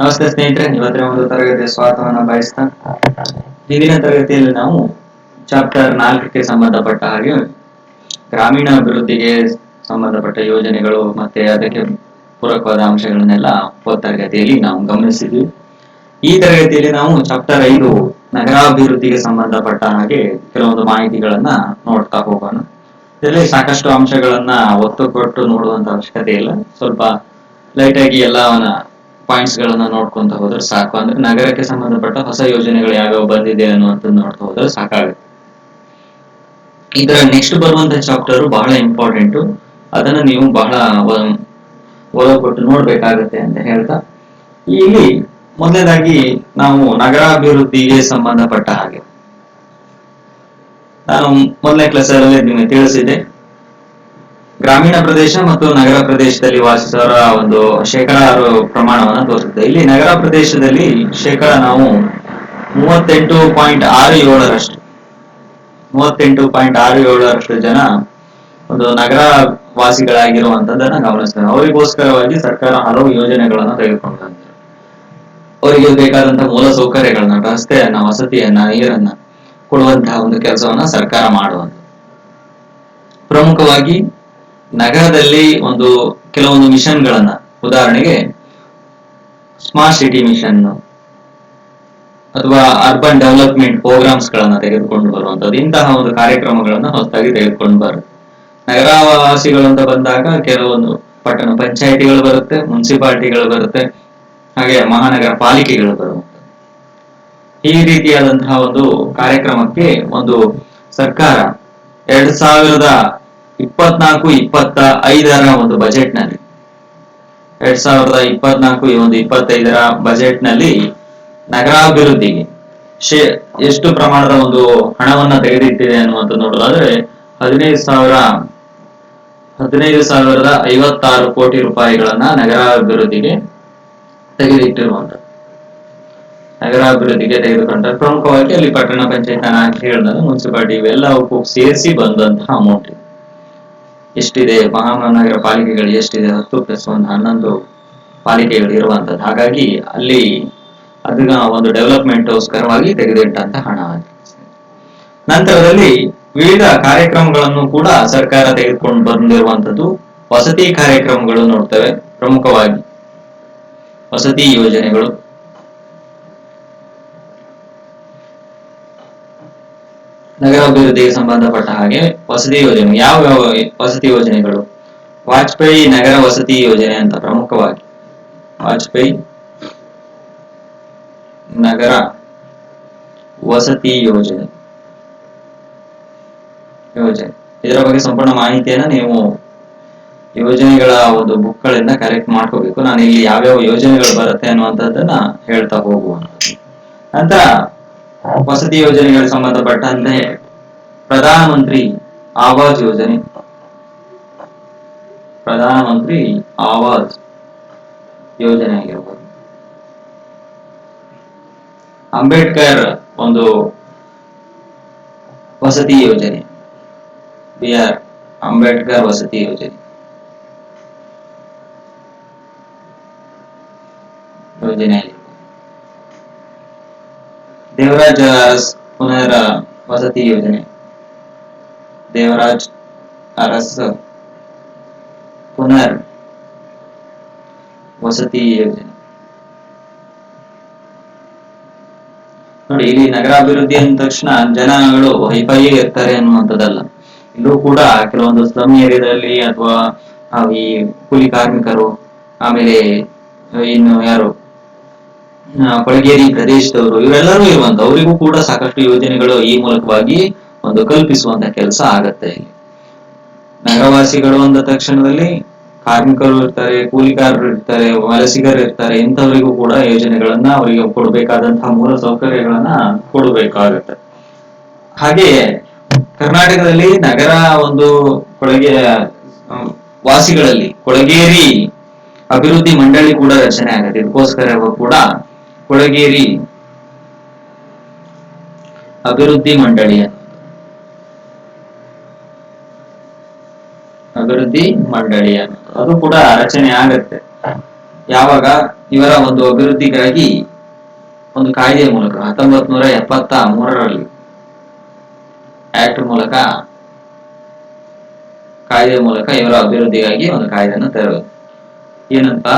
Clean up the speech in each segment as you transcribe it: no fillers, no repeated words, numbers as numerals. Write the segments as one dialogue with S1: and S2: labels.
S1: ನಮಸ್ತೆ ಸ್ನೇಹಿತರೆ, ಇವತ್ತಿನ ಒಂದು ತರಗತಿಯ ಸ್ವಾಗತವನ್ನು ಬಯಸ್ತಾ ಹಿಂದಿನ ತರಗತಿಯಲ್ಲಿ ನಾವು ಚಾಪ್ಟರ್ 4ಕ್ಕೆ ಸಂಬಂಧಪಟ್ಟ ಹಾಗೆ ಗ್ರಾಮೀಣ ಅಭಿವೃದ್ಧಿಗೆ ಸಂಬಂಧಪಟ್ಟ ಯೋಜನೆಗಳು ಮತ್ತೆ ಅದಕ್ಕೆ ಪೂರಕವಾದ ಅಂಶಗಳನ್ನೆಲ್ಲ ತರಗತಿಯಲ್ಲಿ ನಾವು ಗಮನಿಸಿದ್ವಿ. ಈ ತರಗತಿಯಲ್ಲಿ ನಾವು ಚಾಪ್ಟರ್ 5 ನಗರಾಭಿವೃದ್ಧಿಗೆ ಸಂಬಂಧಪಟ್ಟ ಹಾಗೆ ಕೆಲವೊಂದು ಮಾಹಿತಿಗಳನ್ನ ನೋಡ್ತಾ ಹೋಗೋಣ. ಇದರಲ್ಲಿ ಸಾಕಷ್ಟು ಅಂಶಗಳನ್ನ ಒತ್ತು ಕೊಟ್ಟು ನೋಡುವಂತ ಅವಶ್ಯಕತೆ ಇಲ್ಲ. ಸ್ವಲ್ಪ ಲೈಟ್ ಆಗಿ ಎಲ್ಲವನ್ನ ಪಾಯಿಂಟ್ಸ್ ಗಳನ್ನ ನೋಡ್ಕೊಂತ ಹೋದ್ರೆ ಸಾಕು. ಅಂದ್ರೆ ನಗರಕ್ಕೆ ಸಂಬಂಧಪಟ್ಟ ಹೊಸ ಯೋಜನೆಗಳು ಯಾವ್ಯಾವ ಬಂದಿದೆ ಅನ್ನುವಂಥದ್ದು ನೋಡ್ತಾ ಹೋದ್ರೆ ಸಾಕಾಗುತ್ತೆ. ಇದರ ನೆಕ್ಸ್ಟ್ ಬರುವಂತ ಚಾಪ್ಟರ್ ಬಹಳ ಇಂಪಾರ್ಟೆಂಟ್. ಅದನ್ನ ನೀವು ಬಹಳ ಒಲವು ಕೊಟ್ಟು ನೋಡ್ಬೇಕಾಗತ್ತೆ ಅಂತ ಹೇಳ್ತಾ, ಇಲ್ಲಿ ಮೊದಲನೇದಾಗಿ ನಾವು ನಗರಾಭಿವೃದ್ಧಿಗೆ ಸಂಬಂಧಪಟ್ಟ ಹಾಗೆ ನಾನು ಮೊದಲನೇ ಕ್ಲಾಸ್ ಅಲ್ಲಿ ನಿಮಗೆ ತಿಳಿಸಿದೆ. ಗ್ರಾಮೀಣ ಪ್ರದೇಶ ಮತ್ತು ನಗರ ಪ್ರದೇಶದಲ್ಲಿ ವಾಸಿಸುವವರ ಒಂದು ಶೇಕಡಾವಾರು ಪ್ರಮಾಣವನ್ನು ತೋರಿಸುತ್ತೆ. ಇಲ್ಲಿ ನಗರ ಪ್ರದೇಶದಲ್ಲಿ ಶೇಕಡ ನಾವು 38.67% ಜನ ಒಂದು ನಗರ ವಾಸಿಗಳಾಗಿರುವಂತದ್ದನ್ನ ಗಮನಿಸ್ತೇವೆ. ಅವರಿಗೋಸ್ಕರವಾಗಿ ಸರ್ಕಾರ ಹಲವು ಯೋಜನೆಗಳನ್ನ ತೆಗೆದುಕೊಂಡಿದೆ. ಅವರಿಗೆ ಬೇಕಾದಂತಹ ಮೂಲ ಸೌಕರ್ಯಗಳನ್ನ, ರಸ್ತೆಯನ್ನ, ವಸತಿಯನ್ನ, ನೀರನ್ನ ಕೊಡುವಂತಹ ಒಂದು ಕೆಲಸವನ್ನ ಸರ್ಕಾರ ಮಾಡುವಂತ. ಪ್ರಮುಖವಾಗಿ ನಗರದಲ್ಲಿ ಕೆಲವೊಂದು ಮಿಷನ್ಗಳನ್ನ, ಉದಾಹರಣೆಗೆ ಸ್ಮಾರ್ಟ್ ಸಿಟಿ ಮಿಷನ್ ಅಥವಾ ಅರ್ಬನ್ ಡೆವಲಪ್ಮೆಂಟ್ ಪ್ರೋಗ್ರಾಮ್ಸ್ ಗಳನ್ನ ತೆಗೆದುಕೊಂಡು ಬರುವಂತದ್ದು, ಇಂತಹ ಒಂದು ಕಾರ್ಯಕ್ರಮಗಳನ್ನ ಹೊಸದಾಗಿ ತೆಗೆದುಕೊಂಡು ಬರುತ್ತೆ. ನಗರವಾಸಿಗಳು ಅಂತ ಬಂದಾಗ ಕೆಲವೊಂದು ಪಟ್ಟಣ ಪಂಚಾಯಿತಿಗಳು ಬರುತ್ತೆ, ಮುನ್ಸಿಪಾಲಿಟಿಗಳು ಬರುತ್ತೆ, ಹಾಗೆ ಮಹಾನಗರ ಪಾಲಿಕೆಗಳು ಬರುತ್ತೆ. ಈ ರೀತಿಯಾದಂತಹ ಒಂದು ಕಾರ್ಯಕ್ರಮಕ್ಕೆ ಒಂದು ಸರ್ಕಾರ 2024-25 ಒಂದು ಬಜೆಟ್ ನಲ್ಲಿ 2024-25 ಬಜೆಟ್ ನಲ್ಲಿ ನಗರಾಭಿವೃದ್ಧಿಗೆ ಎಷ್ಟು ಪ್ರಮಾಣದ ಒಂದು ಹಣವನ್ನ ತೆಗೆದಿಟ್ಟಿದೆ ಅನ್ನುವಂಥ ನೋಡೋದಾದ್ರೆ 15,056 ಕೋಟಿ ರೂಪಾಯಿಗಳನ್ನ ನಗರಾಭಿವೃದ್ಧಿಗೆ ತೆಗೆದಿಟ್ಟಿರುವಂಥದ್ದು. ನಗರಾಭಿವೃದ್ಧಿಗೆ ತೆಗೆದುಕೊಂಡ್ರೆ ಪ್ರಮುಖವಾಗಿ ಅಲ್ಲಿ ಪಟ್ಟಣ ಪಂಚಾಯತ್ ನಾನು ಹೇಳಿದಾಗ ಮುನ್ಸಿಪಾಲಿಟಿ ಇವೆಲ್ಲವಕ್ಕೂ ಸೇರಿಸಿ ಬಂದಂತಹ ಅಮೌಂಟ್ ಎಷ್ಟಿದೆ, ಮಹಾನಗರ ಪಾಲಿಕೆಗಳು ಎಷ್ಟಿದೆ, 10+1 11 ಪಾಲಿಕೆಗಳು ಇರುವಂತದ್ದು. ಹಾಗಾಗಿ ಅಲ್ಲಿ ಅದನ್ನ ಒಂದು ಡೆವಲಪ್ಮೆಂಟ್ಗೋಸ್ಕರವಾಗಿ ತೆಗೆದಿಟ್ಟಂತ ಹಣ. ನಂತರದಲ್ಲಿ ವಿವಿಧ ಕಾರ್ಯಕ್ರಮಗಳನ್ನು ಕೂಡ ಸರ್ಕಾರ ತೆಗೆದುಕೊಂಡು ಬಂದಿರುವಂತದ್ದು. ವಸತಿ ಕಾರ್ಯಕ್ರಮಗಳು ನೋಡ್ತೇವೆ. ಪ್ರಮುಖವಾಗಿ ವಸತಿ ಯೋಜನೆಗಳು, ನಗರಾಭಿವೃದ್ಧಿಗೆ ಸಂಬಂಧಪಟ್ಟ ಹಾಗೆ ವಸತಿ ಯೋಜನೆ. ಯಾವ ವಸತಿ ಯೋಜನೆಗಳು? ವಾಜಪೇಯಿ ನಗರ ವಸತಿ ಯೋಜನೆ ಅಂತ ಪ್ರಮುಖವಾಗಿ ವಾಜಪೇಯಿ ನಗರ ವಸತಿ ಯೋಜನೆ. ಇದರ ಬಗ್ಗೆ ಸಂಪೂರ್ಣ ಮಾಹಿತಿಯನ್ನ ನೀವು ಯೋಜನೆಗಳ ಒಂದು ಬುಕ್ ಗಳಿಂದ ಕಲೆಕ್ಟ್ ಮಾಡ್ಕೋಬೇಕು. ನಾನು ಇಲ್ಲಿ ಯಾವ್ಯಾವ ಯೋಜನೆಗಳು ಬರುತ್ತೆ ಅನ್ನುವಂಥದ್ದನ್ನ ಹೇಳ್ತಾ ಹೋಗುವಂಥದ್ದು. ನಂತರ ವಸತಿ ಯೋಜನೆಗಳಿಗೆ ಸಂಬಂಧಪಟ್ಟಂತೆ ಪ್ರಧಾನಮಂತ್ರಿ ಆವಾಸ್ ಯೋಜನೆ, ಪ್ರಧಾನಮಂತ್ರಿ ಆವಾಸ್ ಯೋಜನೆ ಆಗಿರ್ಬೋದು. ಅಂಬೇಡ್ಕರ್ ಒಂದು ವಸತಿ ಯೋಜನೆ, BR ಅಂಬೇಡ್ಕರ್ ವಸತಿ ಯೋಜನೆ ದೇವರಾಜ್ ಅರಸ್ ಪುನರ್ ವಸತಿ ಯೋಜನೆ, ದೇವರಾಜ್ ಅರಸ್ ಪುನರ್ ವಸತಿ ಯೋಜನೆ. ನೋಡಿ, ಇಲ್ಲಿ ನಗರಾಭಿವೃದ್ಧಿ ಅಂದ ತಕ್ಷಣ ಜನಗಳು ಹೈಫೈ ಇರ್ತಾರೆ ಅನ್ನುವಂಥದ್ದಲ್ಲ. ಇಲ್ಲೂ ಕೂಡ ಕೆಲವೊಂದು ಸ್ಲಮ್ ಏರಿಯಾದಲ್ಲಿ ಅಥವಾ ಈ ಕೂಲಿ ಕಾರ್ಮಿಕರು, ಆಮೇಲೆ ಇನ್ನು ಯಾರು ಕೊಳಗೇರಿ ಪ್ರದೇಶದವರು, ಇವರೆಲ್ಲರೂ ಇರುವಂತ ಅವರಿಗೂ ಕೂಡ ಸಾಕಷ್ಟು ಯೋಜನೆಗಳು ಈ ಮೂಲಕವಾಗಿ ಒಂದು ಕಲ್ಪಿಸುವಂತ ಕೆಲಸ ಆಗತ್ತೆ. ಇಲ್ಲಿ ನಗರವಾಸಿಗಳು ಅಂದ ತಕ್ಷಣದಲ್ಲಿ ಕಾರ್ಮಿಕರು ಇರ್ತಾರೆ, ಕೂಲಿಕಾರರು ಇರ್ತಾರೆ, ವಲಸಿಗರು ಇರ್ತಾರೆ. ಇಂಥವರಿಗೂ ಕೂಡ ಯೋಜನೆಗಳನ್ನ ಅವರಿಗೆ ಕೊಡಬೇಕಾದಂತಹ ಮೂಲ ಸೌಕರ್ಯಗಳನ್ನ ಕೊಡಬೇಕಾಗತ್ತೆ. ಹಾಗೆಯೇ ಕರ್ನಾಟಕದಲ್ಲಿ ನಗರ ಒಂದು ವಾಸಿಗಳಲ್ಲಿ ಕೊಳಗೇರಿ ಅಭಿವೃದ್ಧಿ ಮಂಡಳಿ ಕೂಡ ರಚನೆ ಆಗುತ್ತೆ. ಇದಕ್ಕೋಸ್ಕರ ಕೂಡ ಕೊಳಗೇರಿ ಅಭಿವೃದ್ಧಿ ಮಂಡಳಿ ಅದು ಕೂಡ ರಚನೆ ಆಗತ್ತೆ. ಯಾವಾಗ ಇವರ ಒಂದು ಅಭಿವೃದ್ಧಿಗಾಗಿ ಒಂದು ಕಾಯ್ದೆ ಮೂಲಕ 1973ರಲ್ಲಿ ಆಕ್ಟ್ ಮೂಲಕ ಕಾಯ್ದೆ ಮೂಲಕ ಇವರ ಅಭಿವೃದ್ಧಿಗಾಗಿ ಒಂದು ಕಾಯ್ದೆಯನ್ನು ತರುವುದು. ಏನಂತ,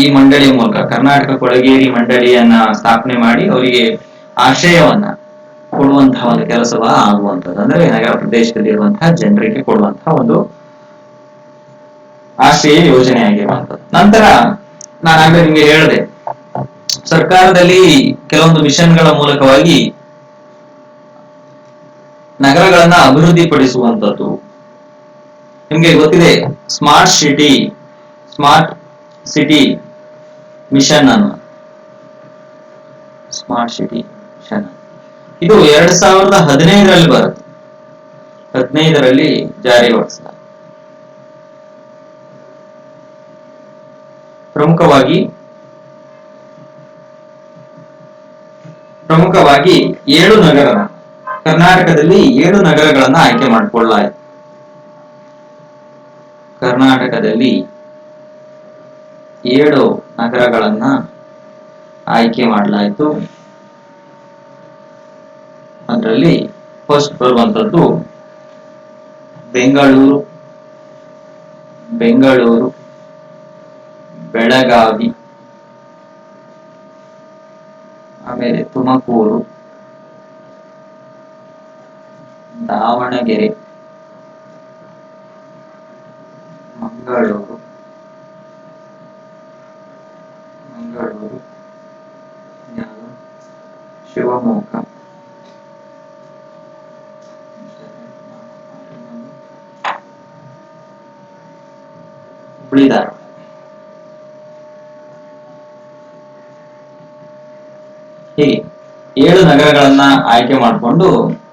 S1: ಈ ಮಂಡಳಿಯ ಮೂಲಕ ಕರ್ನಾಟಕ ಕೊಳಗೇರಿ ಮಂಡಳಿಯನ್ನ ಸ್ಥಾಪನೆ ಮಾಡಿ ಅವರಿಗೆ ಆಶ್ರಯವನ್ನ ಕೊಡುವಂತಹ ಒಂದು ಕೆಲಸವ ಆಗುವಂಥದ್ದು. ಅಂದ್ರೆ ನಗರ ಪ್ರದೇಶದಲ್ಲಿ ಇರುವಂತಹ ಜನರಿಗೆ ಕೊಡುವಂತಹ ಒಂದು ಆಶ್ರಯ ಯೋಜನೆ ಆಗಿರುವಂಥದ್ದು. ನಂತರ ನಾನಾಗಲೇ ನಿಮಗೆ ಹೇಳಿದೆ, ಸರ್ಕಾರದಲ್ಲಿ ಕೆಲವೊಂದು ಮಿಷನ್ಗಳ ಮೂಲಕವಾಗಿ ನಗರಗಳನ್ನ ಅಭಿವೃದ್ಧಿ ಪಡಿಸುವಂಥದ್ದು. ನಿಮ್ಗೆ ಗೊತ್ತಿದೆ, ಸ್ಮಾರ್ಟ್ ಸಿಟಿ ಮಿಷನ್ ಅನ್ನು ಸ್ಮಾರ್ಟ್ ಸಿಟಿ ಮಿಷನ್ ಇದು 2015ರಲ್ಲಿ ಬರುತ್ತೆ. 15ರಲ್ಲಿ ಜಾರಿಗೊಳಿಸಲಾಗಿದೆ. ಪ್ರಮುಖವಾಗಿ 7 ನಗರ, ಕರ್ನಾಟಕದಲ್ಲಿ 7 ನಗರಗಳನ್ನ ಆಯ್ಕೆ ಮಾಡಿಕೊಳ್ಳಲಾಯಿತು. ಕರ್ನಾಟಕದಲ್ಲಿ 7 ನಗರಗಳನ್ನ ಆಯ್ಕೆ ಮಾಡಲಾಯಿತು. ಅದರಲ್ಲಿ ಫಸ್ಟ್ ಬರುವಂತದ್ದು ಬೆಂಗಳೂರು, ಬೆಳಗಾವಿ, ಆಮೇಲೆ ತುಮಕೂರು, ದಾವಣಗೆರೆ, ಮಂಗಳೂರು, ಶಿವಮೊಗ್ಗ, ಹುಬ್ಬಳ್ಳಿ ಧಾರವಾಡ. ಹೀಗೆ 7 ನಗರಗಳನ್ನ ಆಯ್ಕೆ ಮಾಡಿಕೊಂಡು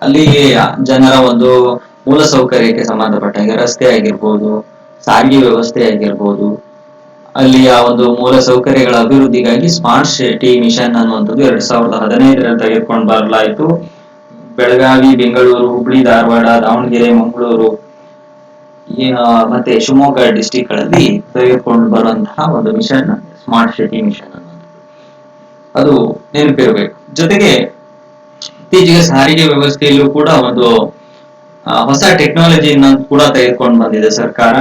S1: ಅಲ್ಲಿ ಜನರ ಒಂದು ಮೂಲ ಸೌಕರ್ಯಕ್ಕೆ ಸಂಬಂಧಪಟ್ಟಾಗ ರಸ್ತೆ ಆಗಿರ್ಬೋದು, ಸಾರಿಗೆ ವ್ಯವಸ್ಥೆ ಆಗಿರ್ಬೋದು, ಅಲ್ಲಿಯ ಒಂದು ಮೂಲ ಸೌಕರ್ಯಗಳ ಅಭಿವೃದ್ಧಿಗಾಗಿ ಸ್ಮಾರ್ಟ್ ಸಿಟಿ ಮಿಷನ್ ಅನ್ನುವಂಥದ್ದು 2015ರಲ್ಲಿ ತೆಗೆದುಕೊಂಡು ಬರಲಾಯಿತು. ಬೆಳಗಾವಿ, ಬೆಂಗಳೂರು, ಹುಬ್ಬಳ್ಳಿ ಧಾರವಾಡ, ದಾವಣಗೆರೆ, ಮಂಗಳೂರು ಮತ್ತೆ ಶಿವಮೊಗ್ಗ ಡಿಸ್ಟಿಕ್ ಗಳಲ್ಲಿ ತೆಗೆದುಕೊಂಡು ಬರುವಂತಹ ಒಂದು ಮಿಷನ್ ಸ್ಮಾರ್ಟ್ ಸಿಟಿ ಮಿಷನ್ ಅನ್ನೋದು. ಅದು ನೆನಪಿರಬೇಕು. ಜೊತೆಗೆ ಇತ್ತೀಚೆಗೆ ಸಾರಿಗೆ ವ್ಯವಸ್ಥೆಯಲ್ಲೂ ಕೂಡ ಒಂದು ಹೊಸ ಟೆಕ್ನಾಲಜಿಯನ್ನು ಕೂಡ ತೆಗೆದುಕೊಂಡು ಬಂದಿದೆ ಸರ್ಕಾರ.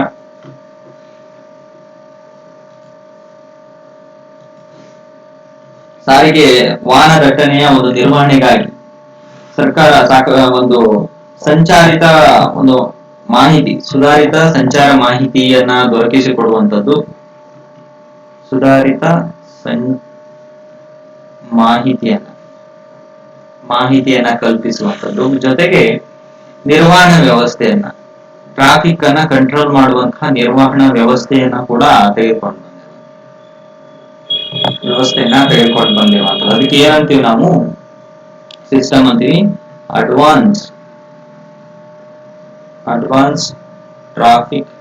S1: ಸಾರಿಗೆ ವಾಹನ ದಟ್ಟಣೆಯ ಒಂದು ನಿರ್ವಹಣೆಗಾಗಿ ಸರ್ಕಾರ ಒಂದು ಸಂಚಾರಿತ ಒಂದು ಮಾಹಿತಿ, ಸುಧಾರಿತ ಸಂಚಾರ ಮಾಹಿತಿಯನ್ನ ದೊರಕಿಸಿಕೊಡುವಂಥದ್ದು, ಸುಧಾರಿತ ಮಾಹಿತಿಯನ್ನ ಕಲ್ಪಿಸುವಂಥದ್ದು, ಜೊತೆಗೆ ನಿರ್ವಹಣಾ ವ್ಯವಸ್ಥೆಯನ್ನ, ಟ್ರಾಫಿಕ್ ಅನ್ನ ಕಂಟ್ರೋಲ್ ಮಾಡುವಂತಹ ನಿರ್ವಹಣಾ ವ್ಯವಸ್ಥೆಯನ್ನ ಕೂಡ ತೆಗೆದುಕೊಂಡು ಬಂದಿರುವಂಥದ್ದು. ಅದಕ್ಕೆ ಏನಂತೀವಿ ನಾವು, ಸಿಸ್ಟಮ್ ಅಂತೀವಿ, advance traffic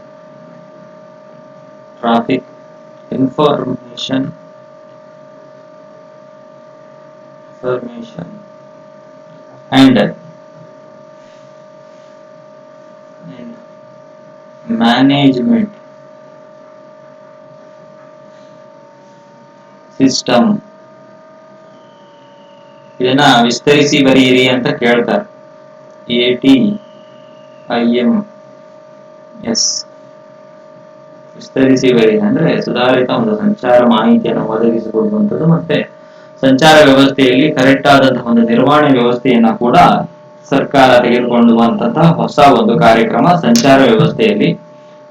S1: information and management system. ಇದನ್ನ ವಿಸ್ತರಿಸಿ ಬರೆಯಿರಿ ಅಂತ ಕೇಳ್ತಾರೆ. ATIMS ವಿಸ್ತರಿಸಿ ಬರೆಯಿರಿ ಅಂದ್ರೆ ಸುಧಾರಿತ ಒಂದು ಸಂಚಾರ ಮಾಹಿತಿಯನ್ನು ಒದಗಿಸಿಕೊಡುವಂಥದ್ದು, ಮತ್ತೆ ಸಂಚಾರ ವ್ಯವಸ್ಥೆಯಲ್ಲಿ ಕರೆಕ್ಟ್ ಆದಂತಹ ಒಂದು ನಿರ್ವಹಣೆ ವ್ಯವಸ್ಥೆಯನ್ನ ಕೂಡ ಸರ್ಕಾರ ತೆಗೆದುಕೊಳ್ಳುವಂತಹ ಹೊಸ ಒಂದು ಕಾರ್ಯಕ್ರಮ ಸಂಚಾರ ವ್ಯವಸ್ಥೆಯಲ್ಲಿ.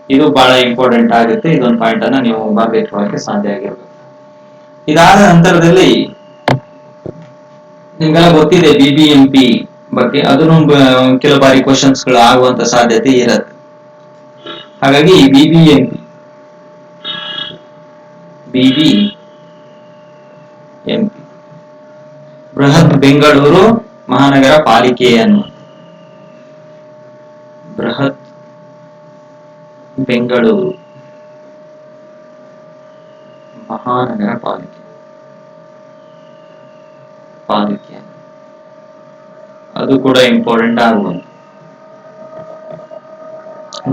S1: ಇದು ಬಹಳ ಇಂಪಾರ್ಟೆಂಟ್ ಆಗುತ್ತೆ. ಇದೊಂದು ಪಾಯಿಂಟ್ ಅನ್ನ ನೀವು ಬರಬೇಕಕ್ಕೆ ಸಾಧ್ಯ ಆಗಿರ್ಬೇಕು. ಇದಾದ ನಂತರದಲ್ಲಿ ನಿಮ್ಗೆಲ್ಲ ಗೊತ್ತಿದೆ BBMP ಬಗ್ಗೆ, ಅದನ್ನು ಕೆಲವು ಬಾರಿ ಕ್ವಶನ್ಸ್ ಗಳು ಆಗುವಂತ ಸಾಧ್ಯತೆ ಇರುತ್ತೆ. ಹಾಗಾಗಿ BBMP ಬೃಹತ್ ಬೆಂಗಳೂರು ಮಹಾನಗರ ಪಾಲಿಕೆಯನ್ನು, ಬೃಹತ್ ಬೆಂಗಳೂರು ಮಹಾನಗರ ಪಾಲಿಕೆ ಅದು ಕೂಡ ಇಂಪಾರ್ಟೆಂಟ್ ಆಗುವುದು.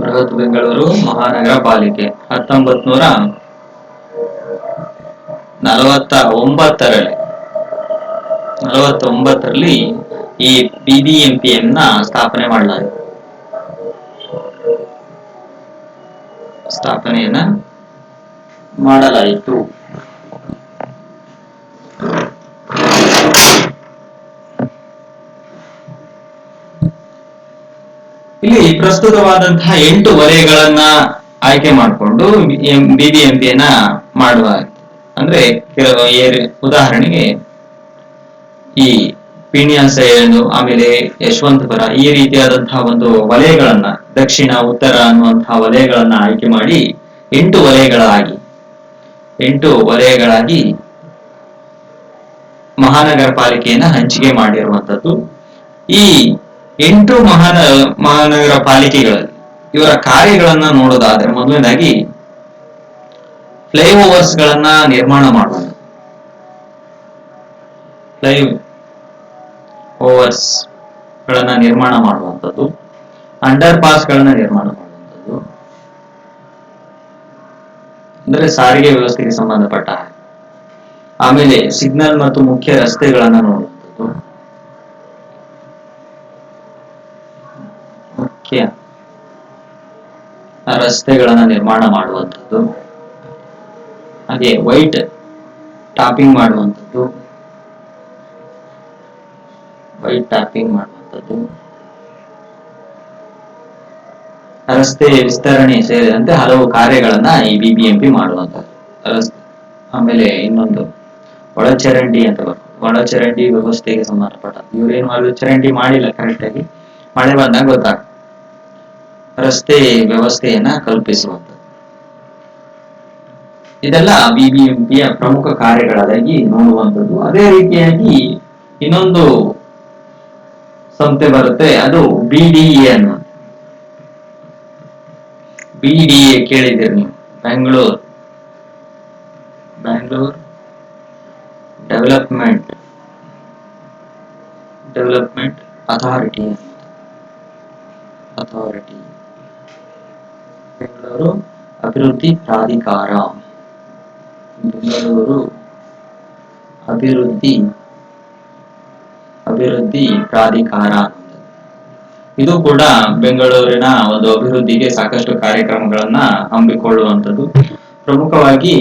S1: ಬೃಹತ್ ಬೆಂಗಳೂರು ಮಹಾನಗರ ಪಾಲಿಕೆ 1973 49ರಲ್ಲಿ ಈ BBMPಯನ್ನ ಸ್ಥಾಪನೆಯನ್ನ ಮಾಡಲಾಯಿತು. ಇಲ್ಲಿ ಪ್ರಸ್ತುತವಾದಂತಹ 8 ವಲಯಗಳನ್ನ ಆಯ್ಕೆ ಮಾಡಿಕೊಂಡು BBMPಯನ್ನ ಮಾಡುವ, ಅಂದ್ರೆ ಕೆಲವು ಉದಾಹರಣೆಗೆ ಈ ಪೀಣ್ಯಾಸ ಏನು, ಆಮೇಲೆ ಯಶವಂತಪುರ, ಈ ರೀತಿಯಾದಂತಹ ಒಂದು ವಲಯಗಳನ್ನ, ದಕ್ಷಿಣ ಉತ್ತರ ಅನ್ನುವಂತಹ ವಲಯಗಳನ್ನ ಆಯ್ಕೆ ಮಾಡಿ 8 ವಲಯಗಳಾಗಿ ಮಹಾನಗರ ಪಾಲಿಕೆಯನ್ನ ಹಂಚಿಕೆ ಮಾಡಿರುವಂತದ್ದು. ಈ 8 ಮಹಾನಗರ ಪಾಲಿಕೆಗಳಲ್ಲಿ ಇವರ ಕಾರ್ಯಗಳನ್ನ ನೋಡೋದಾದ್ರೆ, ಮೊದಲನೇದಾಗಿ ಫ್ಲೈಓವರ್ಸ್ ಗಳನ್ನ ನಿರ್ಮಾಣ ಮಾಡುವುದು, ಫ್ಲೈಓವರ್ಸ್ ಗಳನ್ನ ನಿರ್ಮಾಣ ಮಾಡುವಂಥದ್ದು, ಅಂಡರ್ ಪಾಸ್ ಗಳನ್ನ ನಿರ್ಮಾಣ ಮಾಡುವಂಥದ್ದು, ಅಂದ್ರೆ ಸಾರಿಗೆ ವ್ಯವಸ್ಥೆಗೆ ಸಂಬಂಧಪಟ್ಟ. ಆಮೇಲೆ ಸಿಗ್ನಲ್ ಮತ್ತು ಮುಖ್ಯ ರಸ್ತೆಗಳನ್ನ ನೋಡುವಂಥದ್ದು, ಮುಖ್ಯ ರಸ್ತೆಗಳನ್ನ ನಿರ್ಮಾಣ ಮಾಡುವಂಥದ್ದು, ಹಾಗೆ ವೈಟ್ ಟಾಪಿಂಗ್ ಮಾಡುವಂಥದ್ದು, ರಸ್ತೆ ವಿಸ್ತರಣೆ ಸೇರಿದಂತೆ ಹಲವು ಕಾರ್ಯಗಳನ್ನ ಈ BBMP ಮಾಡುವಂಥದ್ದು. ಆಮೇಲೆ ಇನ್ನೊಂದು ಒಳಚರಂಡಿ ಅಂತ ಬರ್ತದೆ, ಒಳಚರಂಡಿ ವ್ಯವಸ್ಥೆಗೆ ಸಂಬಂಧಪಟ್ಟ. ಇವ್ರೇನು ಒಳಚರಂಡಿ ಮಾಡಿಲ್ಲ ಕರೆಕ್ಟ್ ಆಗಿ, ಮಳೆ ಬಂದಾಗ ಗೊತ್ತಾಗ್ತದೆ. ರಸ್ತೆ ವ್ಯವಸ್ಥೆಯನ್ನ ಕಲ್ಪಿಸುವಂಥದ್ದು. ಇದೆಲ್ಲ BBMPಯ ಪ್ರಮುಖ ಕಾರ್ಯಗಳಾಗಿ ನೋಡುವಂಥದ್ದು. ಅದೇ ರೀತಿಯಾಗಿ ಇನ್ನೊಂದು ಸಂಸ್ಥೆ ಬರುತ್ತೆ, ಅದು BDA ಅನ್ನೋ. BDA ಕೇಳಿದ್ದೀರಿ ನೀವು, ಬ್ಯಾಂಗ್ಳೂರ್ ಡೆವಲಪ್ಮೆಂಟ್ ಅಥಾರಿಟಿ, ಬೆಂಗಳೂರು ಅಭಿವೃದ್ಧಿ ಪ್ರಾಧಿಕಾರ, ಬೆಂಗಳೂರು ಅಭಿವೃದ್ಧಿ ಪ್ರಾಧಿಕಾರ. ಇದು ಕೂಡ ಬೆಂಗಳೂರಿನ ಒಂದು ಅಭಿವೃದ್ಧಿಗೆ ಸಾಕಷ್ಟು ಕಾರ್ಯಕ್ರಮಗಳನ್ನ ಹಮ್ಮಿಕೊಳ್ಳುವಂಥದ್ದು. ಪ್ರಮುಖವಾಗಿ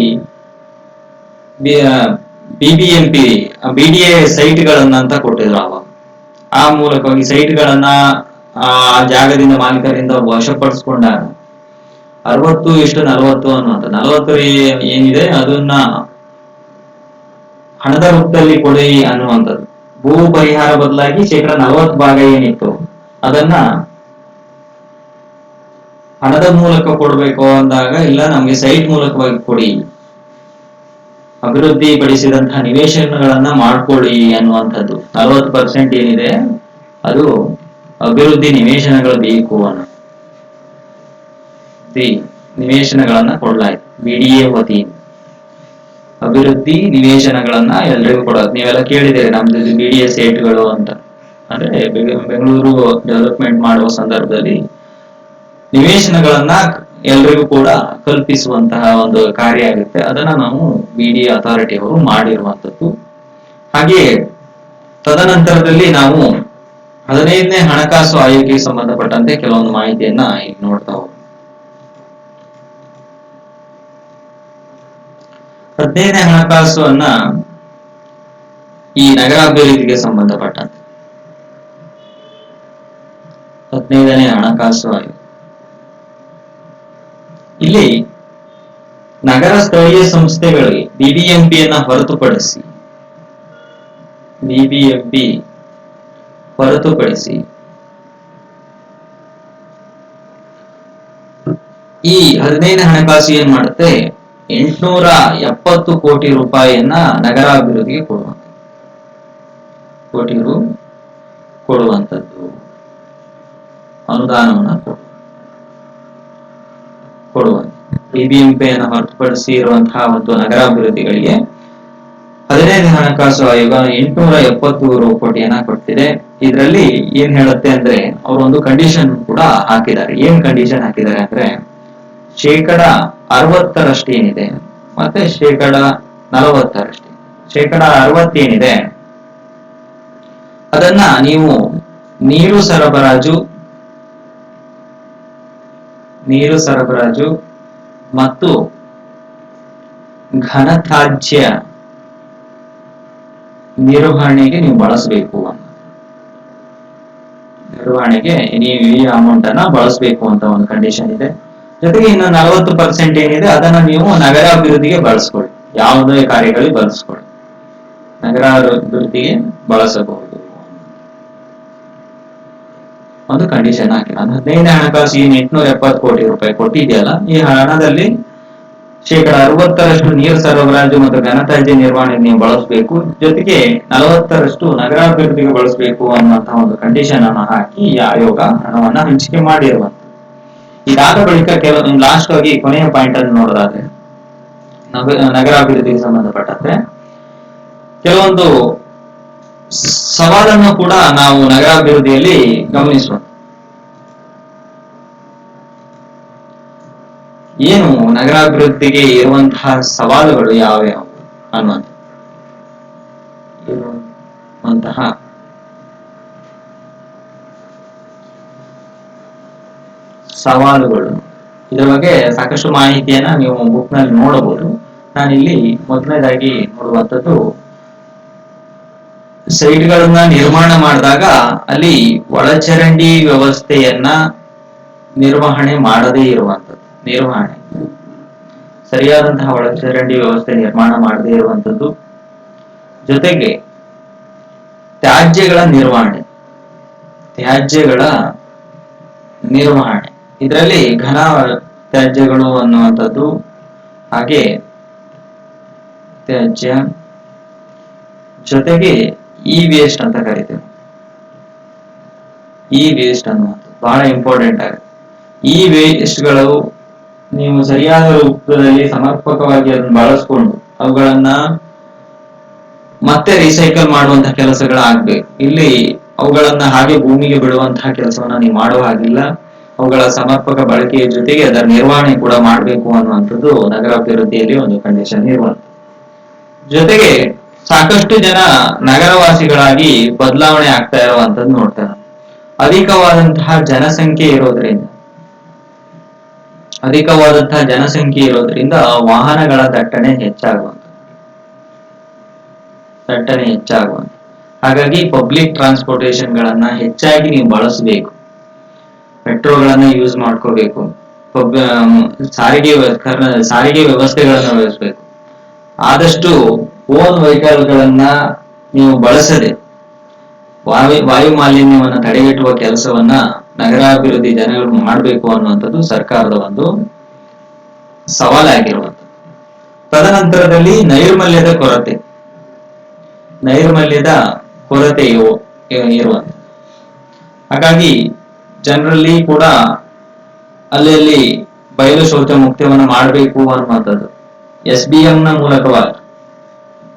S1: BDA ಸೈಟ್ಗಳನ್ನ ಅಂತ ಕೊಟ್ಟಿದ್ರು ಅವಾಗ. ಆ ಮೂಲಕವಾಗಿ ಸೈಟ್ಗಳನ್ನ ಆ ಜಾಗದಿಂದ ಮಾಲೀಕರಿಂದ ವಶಪಡಿಸ್ಕೊಂಡಾಗ 60:40 ಅನ್ನುವಂಥದ್ದು. 40 ಏನಿದೆ ಅದನ್ನ ಹಣದ ರೂಪದಲ್ಲಿ ಕೊಡಿ ಅನ್ನುವಂಥದ್ದು. ಭೂ ಪರಿಹಾರ ಬದಲಾಗಿ 40% ಭಾಗ ಏನಿತ್ತು ಅದನ್ನ ಹಣದ ಮೂಲಕ ಕೊಡ್ಬೇಕು ಅಂದಾಗ, ಇಲ್ಲ ನಮ್ಗೆ ಸೈಟ್ ಮೂಲಕವಾಗಿ ಕೊಡಿ, ಅಭಿವೃದ್ಧಿ ಪಡಿಸಿದಂತಹ ನಿವೇಶನಗಳನ್ನ ಮಾಡ್ಕೊಳ್ಳಿ ಅನ್ನುವಂಥದ್ದು. 40% ಏನಿದೆ ಅದು ಅಭಿವೃದ್ಧಿ ನಿವೇಶನಗಳು ಬೇಕು ಅನ್ನೋ ನಿವೇಶನಗಳನ್ನ ಕೊಡ್ಲಾಯ್ತು BDA ವತಿಯಿಂದ. ಅಭಿವೃದ್ಧಿ ನಿವೇಶನಗಳನ್ನ ಎಲ್ರಿಗೂ ಕೊಡೋದು. ನೀವೆಲ್ಲ ಕೇಳಿದ್ದೀರಿ ನಮ್ದು BDA ಸೈಟ್ಗಳು ಅಂತ. ಅಂದ್ರೆ ಬೆಂಗಳೂರು ಡೆವಲಪ್ಮೆಂಟ್ ಮಾಡುವ ಸಂದರ್ಭದಲ್ಲಿ ನಿವೇಶನಗಳನ್ನ ಎಲ್ರಿಗೂ ಕೂಡ ಕಲ್ಪಿಸುವಂತಹ ಒಂದು ಕಾರ್ಯ ಆಗುತ್ತೆ. ಅದನ್ನ ನಾವು BDA ಅಥಾರಿಟಿ ಅವರು ಮಾಡಿರುವಂತದ್ದು. ಹಾಗೆ ತದನಂತರದಲ್ಲಿ ನಾವು 15ನೇ ಹಣಕಾಸು ಆಯೋಗಕ್ಕೆ ಸಂಬಂಧಪಟ್ಟಂತೆ ಕೆಲವೊಂದು ಮಾಹಿತಿಯನ್ನ ಈಗ ನೋಡ್ತಾ ಹೋಗೋಣ. 15ನೇ ಹಣಕಾಸು ಅನ್ನ ಈ ನಗರಾಭಿವೃದ್ಧಿಗೆ ಸಂಬಂಧಪಟ್ಟಂತೆ 15ನೇ ಹಣಕಾಸು ಆಯೋಗ. ಇಲ್ಲಿ ನಗರ ಸ್ಥಳೀಯ ಸಂಸ್ಥೆಗಳಿಗೆ BBMPಯನ್ನ ಹೊರತುಪಡಿಸಿ ಈ 15ನೇ ಹಣಕಾಸು ಏನ್ ಮಾಡುತ್ತೆ, 870 ಕೋಟಿ ರೂಪಾಯಿಯನ್ನ ನಗರಾಭಿವೃದ್ಧಿಗೆ ಕೊಡುವಂಥದ್ದು ಅನುದಾನವನ್ನ ಕೊಡುವಂಥದ್ದು. BBMPಯನ್ನ ಹೊರತುಪಡಿಸಿ ಇರುವಂತಹ ಒಂದು ನಗರಾಭಿವೃದ್ಧಿಗಳಿಗೆ 15ನೇ ಹಣಕಾಸು ಆಯೋಗ 870 ಕೋಟಿಯನ್ನ ಕೊಟ್ಟಿದೆ. ಇದರಲ್ಲಿ ಏನ್ ಹೇಳುತ್ತೆ ಅಂದ್ರೆ, ಅವರು ಒಂದು ಕಂಡೀಷನ್ ಕೂಡ ಹಾಕಿದ್ದಾರೆ. ಏನ್ ಕಂಡೀಷನ್ ಹಾಕಿದ್ದಾರೆ ಅಂದ್ರೆ, 60% ಏನಿದೆ ಮತ್ತೆ 40%. ಶೇಕಡ 60 ಏನಿದೆ ಅದನ್ನ ನೀವು ನೀರು ಸರಬರಾಜು ಮತ್ತು ಘನತ್ಯಾಜ್ಯ ನಿರ್ವಹಣೆಗೆ ನೀವು ಬಳಸಬೇಕು ನಿರ್ವಹಣೆಗೆ ನೀವು ಈ ಅಮೌಂಟ್ ಅನ್ನ ಬಳಸಬೇಕು ಅಂತ ಒಂದು ಕಂಡೀಷನ್ ಇದೆ. ಜೊತೆಗೆ ಇನ್ನು 40% ಏನಿದೆ ಅದನ್ನ ನೀವು ನಗರಾಭಿವೃದ್ಧಿಗೆ ಬಳಸ್ಕೊಳ್ಳಿ, ಯಾವುದೇ ಕಾರ್ಯಗಳಿಗೆ ಬಳಸ್ಕೊಳ್ಳಿ, ನಗರಾಭಿವೃದ್ಧಿಗೆ ಬಳಸಬಹುದು ಒಂದು ಕಂಡೀಷನ್ ಹಾಕಿ. 15ನೇ ಹಣಕಾಸು ಏನು 870 ಕೋಟಿ ರೂಪಾಯಿ ಕೊಟ್ಟಿದೆಯಲ್ಲ, ಈ ಹಣದಲ್ಲಿ ಶೇಕಡ 60% ನೀರು ಸರಬರಾಜು ಮತ್ತು ಘನತ್ಯಾಜ್ಯ ನಿರ್ವಹಣೆಗೆ ನೀವು ಬಳಸಬೇಕು, ಜೊತೆಗೆ 40% ನಗರಾಭಿವೃದ್ಧಿಗೆ ಬಳಸಬೇಕು ಅನ್ನುವಂತಹ ಒಂದು ಕಂಡೀಷನ್ ಅನ್ನು ಹಾಕಿ ಈ ಆಯೋಗ ಹಣವನ್ನ ಹಂಚಿಕೆ ಮಾಡಿರುವಂತ. ಇದಾದ ಬಳಿಕ ಲಾಸ್ಟ್ ಆಗಿ ಕೊನೆಯ ಪಾಯಿಂಟ್ ಅನ್ನು ನೋಡೋದಾದ್ರೆ, ನಗರಾಭಿವೃದ್ಧಿಗೆ ಸಂಬಂಧಪಟ್ಟಂತೆ ಕೆಲವೊಂದು ಸವಾಲನ್ನು ಕೂಡ ನಾವು ನಗರಾಭಿವೃದ್ಧಿಯಲ್ಲಿ ಗಮನಿಸೋಣ. ಏನು ನಗರಾಭಿವೃದ್ಧಿಗೆ ಇರುವಂತಹ ಸವಾಲುಗಳು ಯಾವ್ಯಾವು ಅನ್ನುವಂತಹ ಸವಾಲುಗಳು, ಇದರ ಬಗ್ಗೆ ಸಾಕಷ್ಟು ಮಾಹಿತಿಯನ್ನ ನೀವು ಬುಕ್ ನಲ್ಲಿ ನೋಡಬಹುದು. ನಾನಿಲ್ಲಿ ಮೊದಲನೇದಾಗಿ ನೋಡುವಂಥದ್ದು, ಸೈಟ್ಗಳನ್ನ ನಿರ್ಮಾಣ ಮಾಡಿದಾಗ ಅಲ್ಲಿ ಒಳಚರಂಡಿ ವ್ಯವಸ್ಥೆಯನ್ನ ನಿರ್ವಹಣೆ ಮಾಡದೇ ಇರುವಂಥದ್ದು, ಸರಿಯಾದಂತಹ ಒಳಚರಂಡಿ ವ್ಯವಸ್ಥೆ ನಿರ್ಮಾಣ ಮಾಡದೇ ಇರುವಂಥದ್ದು, ಜೊತೆಗೆ ತ್ಯಾಜ್ಯಗಳ ನಿರ್ವಹಣೆ ಇದರಲ್ಲಿ ಘನ ತ್ಯಾಜ್ಯಗಳು ಅನ್ನುವಂಥದ್ದು, ಹಾಗೆ ತ್ಯಾಜ್ಯ ಜೊತೆಗೆ ಇ ವೇಸ್ಟ್ ಅಂತ ಕರಿತೇವೆ. ಇ ವೇಸ್ಟ್ ಅನ್ನುವಂಥದ್ದು ಬಹಳ ಇಂಪಾರ್ಟೆಂಟ್ ಆಗುತ್ತೆ. ಈ ವೇಸ್ಟ್ಗಳು ನೀವು ಸರಿಯಾದ ರೂಪದಲ್ಲಿ ಸಮರ್ಪಕವಾಗಿ ಅದನ್ನು ಬಳಸ್ಕೊಂಡು ಅವುಗಳನ್ನ ಮತ್ತೆ ರೀಸೈಕಲ್ ಮಾಡುವಂತಹ ಕೆಲಸಗಳಾಗಬೇಕು. ಇಲ್ಲಿ ಅವುಗಳನ್ನ ಹಾಗೆ ಭೂಮಿಗೆ ಬಿಡುವಂತಹ ಕೆಲಸವನ್ನ ನೀವು ಮಾಡುವ ಹಾಗಿಲ್ಲ. ಅವುಗಳ ಸಮರ್ಪಕ ಬಳಕೆಯ ಜೊತೆಗೆ ಅದರ ನಿರ್ವಹಣೆ ಕೂಡ ಮಾಡಬೇಕು ಅನ್ನುವಂಥದ್ದು ನಗರಾಭಿವೃದ್ಧಿಯಲ್ಲಿ ಒಂದು ಕಂಡೀಷನ್ ಇರುವಂಥದ್ದು. ಜೊತೆಗೆ ಸಾಕಷ್ಟು ಜನ ನಗರವಾಸಿಗಳಾಗಿ ಬದಲಾವಣೆ ಆಗ್ತಾ ಇರುವಂತದ್ದು ನೋಡ್ತೇವೆ. ಅಧಿಕವಾದಂತಹ ಜನಸಂಖ್ಯೆ ಇರೋದ್ರಿಂದ ವಾಹನಗಳ ದಟ್ಟಣೆ ಹೆಚ್ಚಾಗುವಂತ. ಹಾಗಾಗಿ ಪಬ್ಲಿಕ್ ಟ್ರಾನ್ಸ್ಪೋರ್ಟೇಷನ್ ಗಳನ್ನ ಹೆಚ್ಚಾಗಿ ನೀವು ಬಳಸಬೇಕು, ಮೆಟ್ರೋಗಳನ್ನ ಯೂಸ್ ಮಾಡ್ಕೋಬೇಕು, ಸಾರಿಗೆ ವ್ಯವಸ್ಥೆಗಳನ್ನ ಬಳಸಬೇಕು. ಆದಷ್ಟು ಓನ್ ವೆಹಿಕಲ್ ಗಳನ್ನ ನೀವು ಬಳಸದೆ ವಾಯು ಮಾಲಿನ್ಯವನ್ನು ತಡೆಗಟ್ಟುವ ಕೆಲಸವನ್ನ ನಗರಾಭಿವೃದ್ಧಿ ಜನಗಳು ಮಾಡಬೇಕು ಅನ್ನುವಂಥದ್ದು ಸರ್ಕಾರದ ಒಂದು ಸವಾಲಾಗಿರುವಂಥದ್ದು. ತದನಂತರದಲ್ಲಿ ನೈರ್ಮಲ್ಯದ ಕೊರತೆ ಇರುವಂಥದ್ದು. ಹಾಗಾಗಿ ಜನರಲ್ಲಿ ಕೂಡ ಅಲ್ಲಲ್ಲಿ ಬಯಲು ಶೌಚ ಮುಕ್ತವನ್ನು ಮಾಡಬೇಕು ಅನ್ನುವಂಥದ್ದು SBM ನ ಮೂಲಕವಾಗಿ,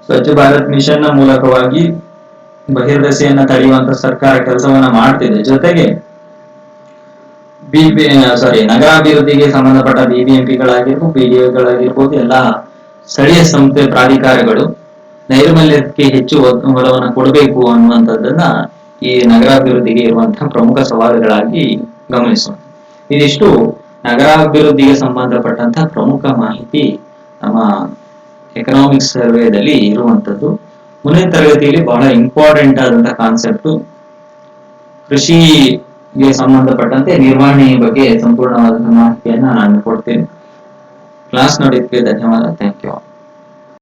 S1: ಸ್ವಚ್ಛ ಭಾರತ್ ಮಿಷನ್ ನ ಮೂಲಕವಾಗಿ ಬಹಿರ್ದೆಸೆಯನ್ನ ತಡೆಯುವಂತ ಸರ್ಕಾರ ಕೆಲಸವನ್ನ ಮಾಡ್ತಿದೆ. ಜೊತೆಗೆ ನಗರಾಭಿವೃದ್ಧಿಗೆ ಸಂಬಂಧಪಟ್ಟ BBMPಗಳಾಗಿರ್ಬೋದು, PDOಗಳಾಗಿರ್ಬೋದು, ಎಲ್ಲಾ ಸ್ಥಳೀಯ ಸಂಸ್ಥೆ ಪ್ರಾಧಿಕಾರಗಳು ನೈರ್ಮಲ್ಯಕ್ಕೆ ಹೆಚ್ಚು ಒಲವನ್ನು ಕೊಡಬೇಕು ಅನ್ನುವಂಥದ್ದನ್ನ ಈ ನಗರಾಭಿವೃದ್ಧಿಗೆ ಇರುವಂತಹ ಪ್ರಮುಖ ಸವಾಲುಗಳಾಗಿ ಗಮನಿಸೋಣ. ಇದಿಷ್ಟು ನಗರಾಭಿವೃದ್ಧಿಗೆ ಸಂಬಂಧಪಟ್ಟಂತಹ ಪ್ರಮುಖ ಮಾಹಿತಿ ನಮ್ಮ ಎಕನಾಮಿಕ್ಸ್ ಸರ್ವೇದಲ್ಲಿ ಇರುವಂತದ್ದು. ಮುಂದಿನ ತರಗತಿಯಲ್ಲಿ ಬಹಳ ಇಂಪಾರ್ಟೆಂಟ್ ಆದಂತಹ ಕಾನ್ಸೆಪ್ಟ್ ಕೃಷಿಗೆ ಸಂಬಂಧಪಟ್ಟಂತೆ ನಿರ್ವಹಣೆಯ ಬಗ್ಗೆ ಸಂಪೂರ್ಣವಾದಂತಹ ಮಾಹಿತಿಯನ್ನ ನಾನು ಕೊಡ್ತೇನೆ. ಕ್ಲಾಸ್ ನೋಡಿದ್ದಕ್ಕೆ ಧನ್ಯವಾದ. Thank you.